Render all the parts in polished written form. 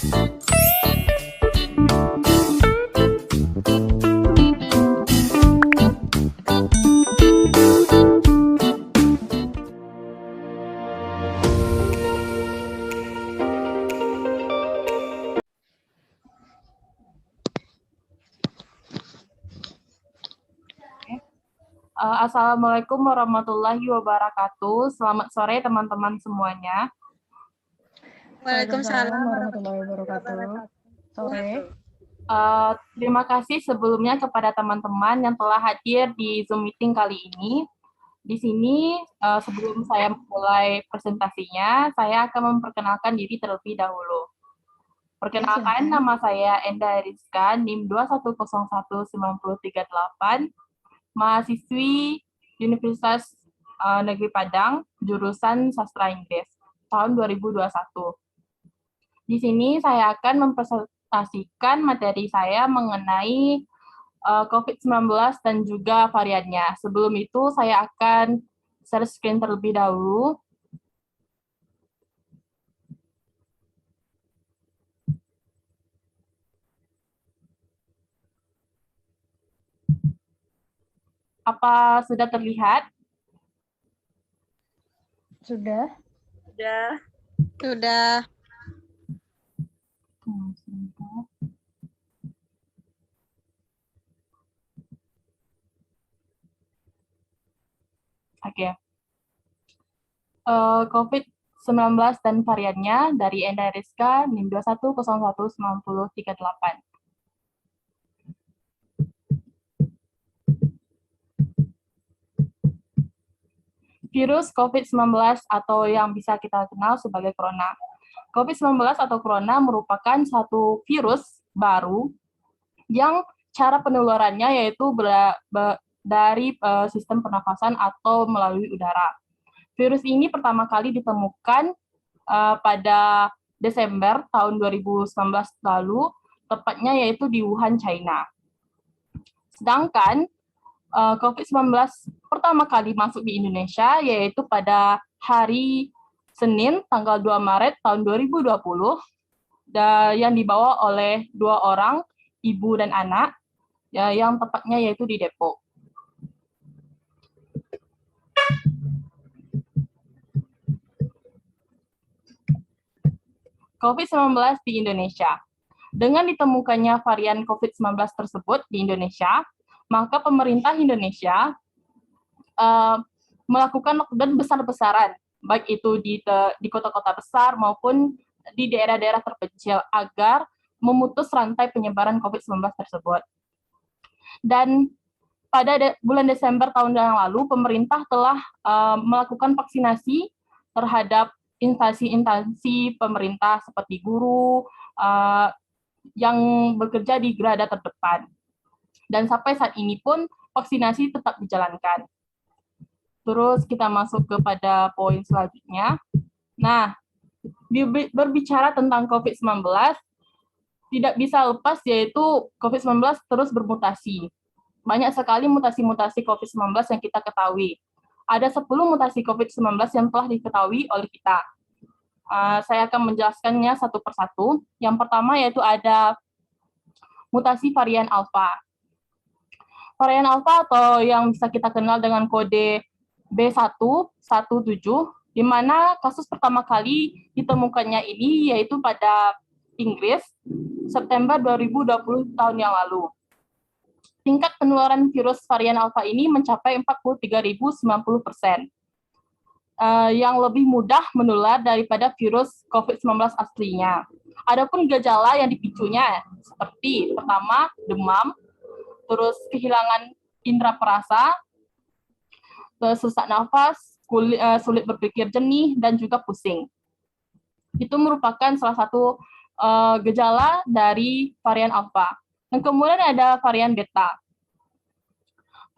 Assalamualaikum warahmatullahi wabarakatuh. Selamat sore teman-teman semuanya. Waalaikumsalam warahmatullahi wabarakatuh. Sore. Terima kasih sebelumnya kepada teman-teman yang telah hadir di Zoom meeting kali ini. Di sini, sebelum saya mulai presentasinya, saya akan memperkenalkan diri terlebih dahulu. Perkenalkan, nama saya Enda Rizka, NIM 2101938, mahasiswi Universitas Negeri Padang, jurusan Sastra Inggris, tahun 2021. Di sini saya akan mempresentasikan materi saya mengenai COVID-19 dan juga variannya. Sebelum itu, saya akan share screen terlebih dahulu. Apa sudah terlihat? Sudah. Sudah. Oke. COVID-19 dan variannya dari Enda Rizka, NIM 2101938. Virus COVID-19 atau yang bisa kita kenal sebagai corona. COVID-19 atau corona merupakan satu virus baru yang cara penularannya yaitu dari sistem pernafasan atau melalui udara. Virus ini pertama kali ditemukan pada Desember tahun 2019 lalu, tepatnya yaitu di Wuhan, China. Sedangkan COVID-19 pertama kali masuk di Indonesia yaitu pada hari Senin tanggal 2 Maret tahun 2020 yang dibawa oleh 2 orang, ibu dan anak, yang tepatnya yaitu di Depok. COVID-19 di Indonesia. Dengan ditemukannya varian COVID-19 tersebut di Indonesia, maka pemerintah Indonesia melakukan lockdown besar-besaran, baik itu di kota-kota besar maupun di daerah-daerah terpencil agar memutus rantai penyebaran COVID-19 tersebut. Dan pada bulan Desember tahun yang lalu, pemerintah telah melakukan vaksinasi terhadap instansi-instansi pemerintah seperti guru yang bekerja di garda terdepan. Dan sampai saat ini pun vaksinasi tetap dijalankan. Terus kita masuk kepada poin selanjutnya. Nah, berbicara tentang COVID-19, tidak bisa lepas yaitu COVID-19 terus bermutasi. Banyak sekali mutasi-mutasi COVID-19 yang kita ketahui. Ada 10 mutasi COVID-19 yang telah diketahui oleh kita. Saya akan menjelaskannya satu persatu. Yang pertama yaitu ada mutasi varian Alpha. Varian Alpha atau yang bisa kita kenal dengan kode B117, di mana kasus pertama kali ditemukannya ini yaitu pada Inggris, September 2020 tahun yang lalu. Tingkat penularan virus varian Alpha ini mencapai 43.090%, yang lebih mudah menular daripada virus COVID-19 aslinya. Adapun gejala yang dipicunya seperti pertama demam, terus kehilangan indera perasa, sesak nafas, sulit berpikir jernih, dan juga pusing. Itu merupakan salah satu gejala dari varian Alpha. Dan kemudian ada varian Beta.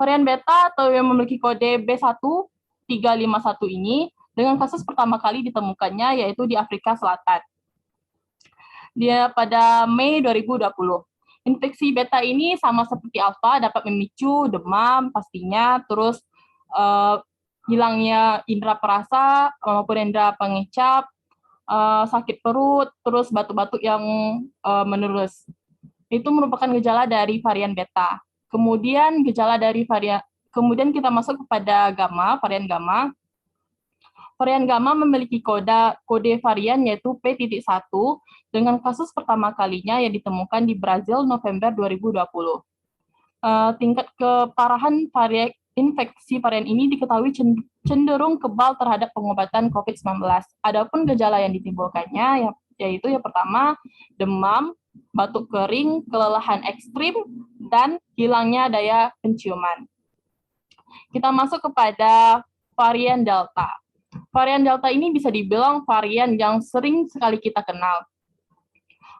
Varian Beta atau yang memiliki kode B1351 ini, dengan kasus pertama kali ditemukannya yaitu di Afrika Selatan. Dia pada Mei 2020. Infeksi beta ini sama seperti alfa, dapat memicu demam pastinya, terus hilangnya indera perasa maupun indera pengecap, sakit perut, terus batuk-batuk yang menerus. Itu merupakan gejala dari varian beta. Kemudian kemudian kita masuk kepada varian gamma. Varian gamma memiliki kode varian yaitu P.1 dengan kasus pertama kalinya yang ditemukan di Brazil November 2020. Tingkat keparahan infeksi varian ini diketahui cenderung kebal terhadap pengobatan COVID-19. Adapun gejala yang ditimbulkannya yaitu yang pertama demam, batuk kering, kelelahan ekstrim, dan hilangnya daya penciuman. Kita masuk kepada varian Delta. Varian Delta ini bisa dibilang varian yang sering sekali kita kenal.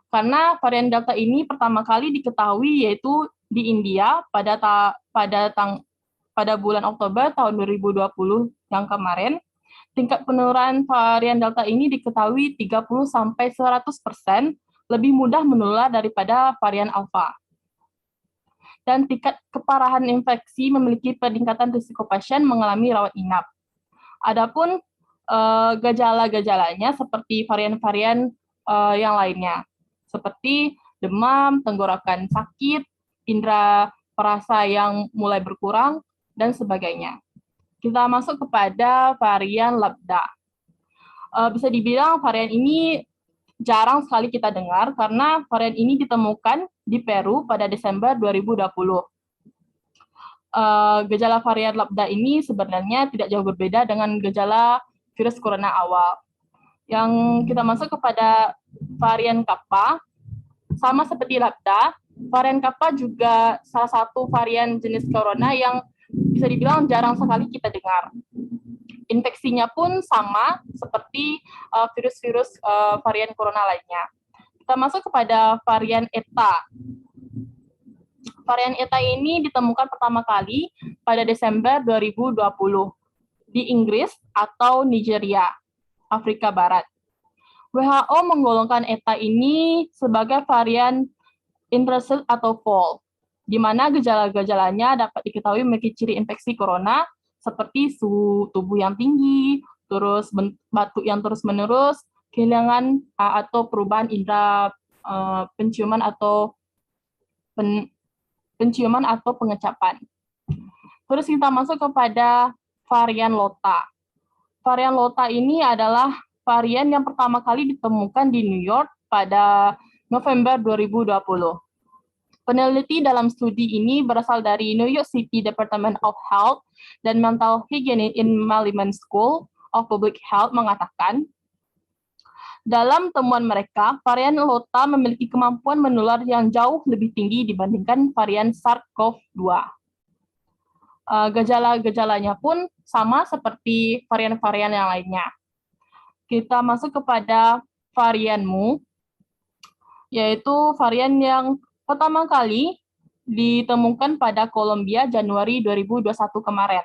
Karena varian Delta ini pertama kali diketahui yaitu di India pada bulan Oktober tahun 2020 yang kemarin. Tingkat penularan varian Delta ini diketahui 30-100% lebih mudah menular daripada varian Alpha. Dan tingkat keparahan infeksi memiliki peningkatan risiko pasien mengalami rawat inap. Adapun gejala-gejalanya seperti varian-varian yang lainnya, seperti demam, tenggorokan sakit, indera perasa yang mulai berkurang, dan sebagainya. Kita masuk kepada varian Lambda. Bisa dibilang varian ini jarang sekali kita dengar karena varian ini ditemukan di Peru pada Desember 2020. Gejala varian Lambda ini sebenarnya tidak jauh berbeda dengan gejala virus corona awal. Yang kita masuk kepada varian Kappa, sama seperti Lambda, varian Kappa juga salah satu varian jenis corona yang bisa dibilang jarang sekali kita dengar. Infeksinya pun sama seperti virus-virus varian corona lainnya. Kita masuk kepada varian Eta. Varian Eta ini ditemukan pertama kali pada Desember 2020 di Inggris atau Nigeria, Afrika Barat. WHO menggolongkan Eta ini sebagai varian intracell atau fall, di mana gejala-gejalanya dapat diketahui memiliki ciri infeksi corona seperti suhu tubuh yang tinggi, terus batuk yang terus-menerus, kehilangan atau perubahan indera penciuman atau pengecapan. Terus kita masuk kepada varian Lota. Varian Lota ini adalah varian yang pertama kali ditemukan di New York pada November 2020. Peneliti dalam studi ini berasal dari New York City Department of Health dan Mental Hygiene in Mailman School of Public Health mengatakan, dalam temuan mereka, varian Lota memiliki kemampuan menular yang jauh lebih tinggi dibandingkan varian SARS-CoV-2. Gejala-gejalanya pun sama seperti varian-varian yang lainnya. Kita masuk kepada varian Mu, yaitu varian yang pertama kali ditemukan pada Kolombia Januari 2021 kemarin.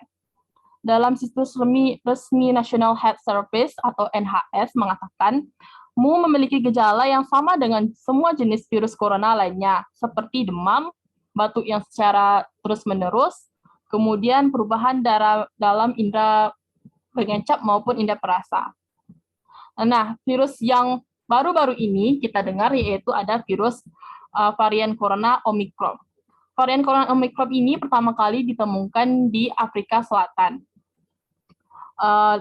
Dalam situs resmi National Health Service atau NHS mengatakan, Mu memiliki gejala yang sama dengan semua jenis virus corona lainnya, seperti demam, batuk yang secara terus-menerus, kemudian perubahan dalam indera pengecap maupun indera perasa. Nah, virus yang baru-baru ini kita dengar yaitu ada virus varian corona Omicron. Varian corona Omicron ini pertama kali ditemukan di Afrika Selatan.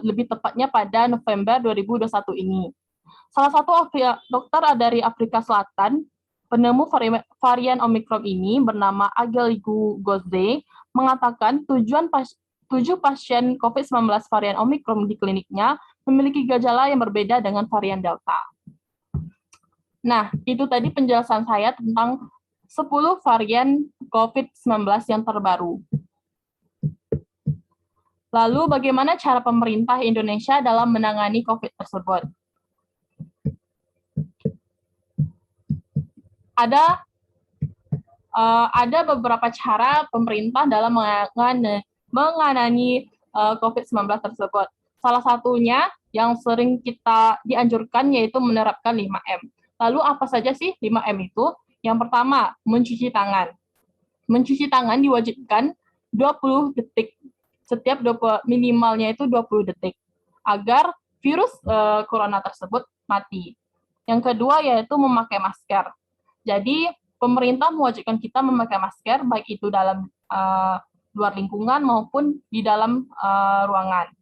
Lebih tepatnya pada November 2021 ini. Salah satu dokter dari Afrika Selatan, penemu varian Omicron ini bernama Ageligu Gozde, mengatakan 7 pasien COVID-19 varian Omicron di kliniknya memiliki gejala yang berbeda dengan varian Delta. Nah, itu tadi penjelasan saya tentang 10 varian COVID-19 yang terbaru. Lalu, bagaimana cara pemerintah Indonesia dalam menangani COVID tersebut? Ada beberapa cara pemerintah dalam menangani COVID-19 tersebut. Salah satunya yang sering kita dianjurkan yaitu menerapkan 5M. Lalu apa saja sih 5M itu? Yang pertama, mencuci tangan. Mencuci tangan diwajibkan 20 detik. Setiap minimalnya itu 20 detik. Agar virus corona tersebut mati. Yang kedua yaitu memakai masker. Jadi pemerintah mewajibkan kita memakai masker baik itu dalam luar lingkungan maupun di dalam ruangan.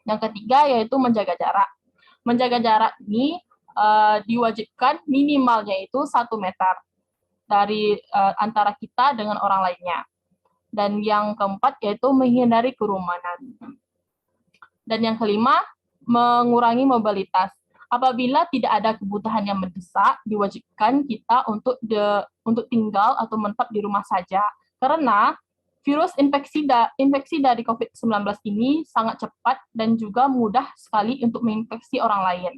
Yang ketiga yaitu menjaga jarak. Menjaga jarak ini diwajibkan minimalnya itu 1 meter dari antara kita dengan orang lainnya. Dan yang keempat yaitu menghindari kerumunan. Dan yang kelima, mengurangi mobilitas. Apabila tidak ada kebutuhan yang mendesak, diwajibkan kita untuk tinggal atau menetap di rumah saja. Karena virus infeksi dari COVID-19 ini sangat cepat dan juga mudah sekali untuk menginfeksi orang lain.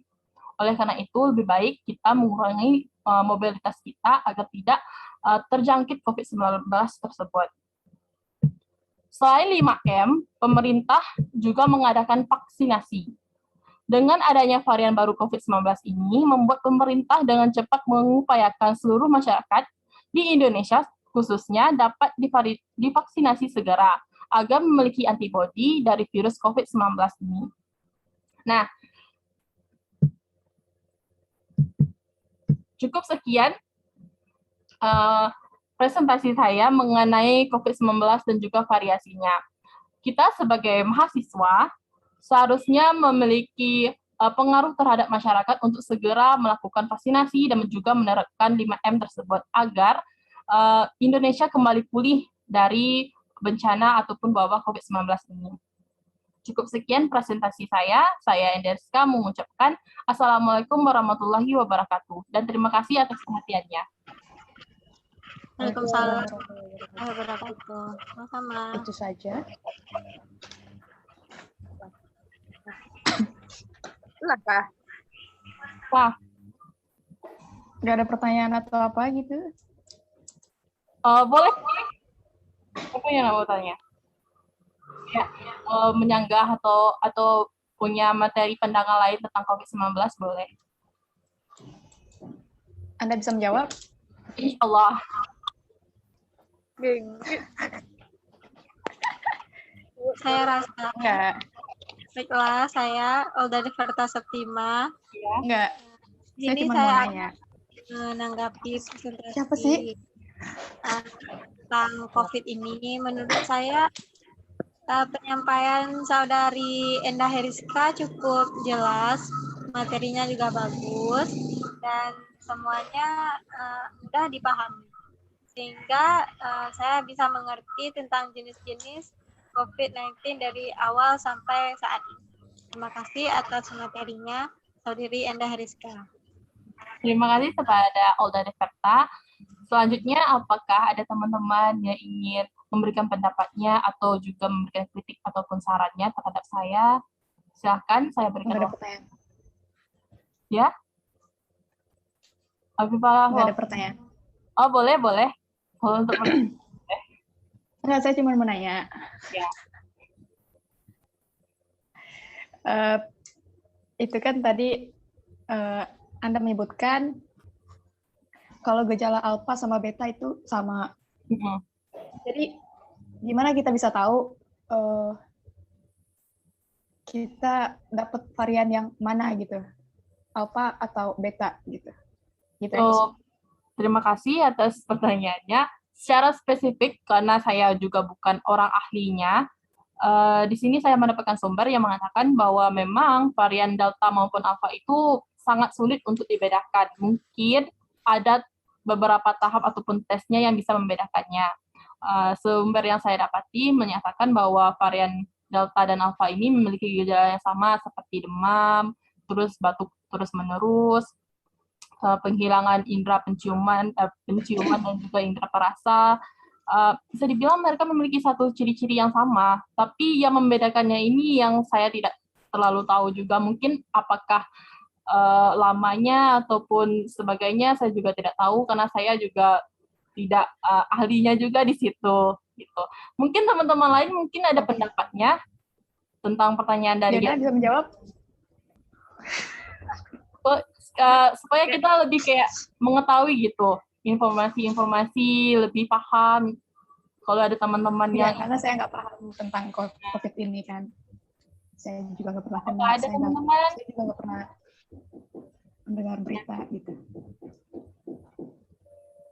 Oleh karena itu, lebih baik kita mengurangi mobilitas kita agar tidak terjangkit COVID-19 tersebut. Selain 5M, pemerintah juga mengadakan vaksinasi. Dengan adanya varian baru COVID-19 ini, membuat pemerintah dengan cepat mengupayakan seluruh masyarakat di Indonesia khususnya dapat divaksinasi segera agar memiliki antibodi dari virus COVID-19 ini. Nah, cukup sekian presentasi saya mengenai COVID-19 dan juga variasinya. Kita sebagai mahasiswa seharusnya memiliki pengaruh terhadap masyarakat untuk segera melakukan vaksinasi dan juga menerapkan 5M tersebut agar Indonesia kembali pulih dari bencana ataupun wabah COVID-19 ini. Cukup sekian presentasi saya Enderska mengucapkan Assalamualaikum warahmatullahi wabarakatuh dan terima kasih atas perhatiannya. Waalaikumsalam warahmatullahi wabarakatuh. Sama-sama. Itu saja. Kenapa? Wah, Nggak ada pertanyaan atau apa gitu? boleh. Apa yang mau tanya? Ya, menyanggah atau punya materi pandangan lain tentang COVID-19 boleh. Anda bisa menjawab? Insya Allah. Saya rasa, Enggak. baiklah, saya Olda Deverta Septima. Enggak. Saya Ini cuma saya mau nanya. menanggapi presentasi Siapa sih? tentang COVID ini. Menurut saya penyampaian Saudari Endah Heriska cukup jelas, materinya juga bagus, dan semuanya mudah dipahami. Sehingga saya bisa mengerti tentang jenis-jenis COVID-19 dari awal sampai saat ini. Terima kasih atas materinya, Saudari Endah Heriska. Terima kasih kepada Olda Deverta. Selanjutnya, apakah ada teman-teman yang ingin memberikan pendapatnya atau juga memberikan kritik ataupun sarannya terhadap saya? Silahkan, saya berikan Nggak ada waktu. pertanyaan. Ya? Afifah, Nggak ada pertanyaan. oh boleh. Kalau untuk Enggak, saya cuma mau nanya. ya. Itu kan tadi Anda menyebutkan kalau gejala alfa sama beta itu sama. Jadi gimana kita bisa tahu kita dapat varian yang mana gitu, alfa atau beta gitu? Gitu aja sih. Terima kasih atas pertanyaannya. Secara spesifik karena saya juga bukan orang ahlinya, di sini saya mendapatkan sumber yang mengatakan bahwa memang varian delta maupun alfa itu sangat sulit untuk dibedakan. Mungkin ada beberapa tahap ataupun tesnya yang bisa membedakannya. Sumber yang saya dapati menyatakan bahwa varian delta dan alfa ini memiliki gejala yang sama seperti demam, terus batuk terus-menerus, penghilangan indera penciuman dan juga indera perasa. Bisa dibilang mereka memiliki satu ciri-ciri yang sama, tapi yang membedakannya ini yang saya tidak terlalu tahu juga. Mungkin apakah lamanya ataupun sebagainya saya juga tidak tahu karena saya juga tidak ahlinya juga di situ gitu. Mungkin teman-teman lain mungkin ada pendapatnya tentang pertanyaan dari Yana bisa menjawab? Supaya kita lebih kayak mengetahui gitu informasi-informasi, lebih paham kalau ada teman-teman Ya, yang karena saya nggak paham tentang COVID ini kan. Saya juga nggak pernah kena. ada teman-teman Saya juga nggak pernah mendengar berita gitu.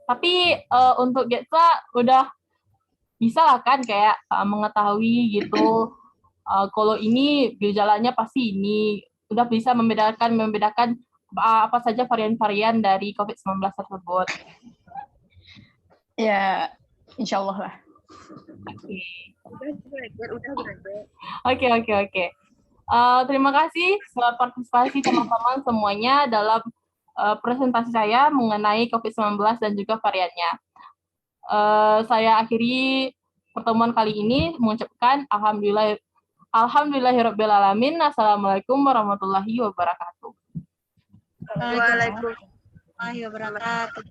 Tapi untuk Getsa udah bisa lah kan kayak mengetahui gitu kalau ini gejalanya pasti ini, udah bisa membedakan apa saja varian-varian dari COVID-19 tersebut. Ya, insya Allah lah. Oke. Terima kasih buat partisipasi teman-teman semuanya dalam presentasi saya mengenai COVID-19 dan juga variannya. Saya akhiri pertemuan kali ini mengucapkan Alhamdulillahirrabbilalamin. Assalamualaikum warahmatullahi wabarakatuh. Waalaikumsalam warahmatullahi wabarakatuh.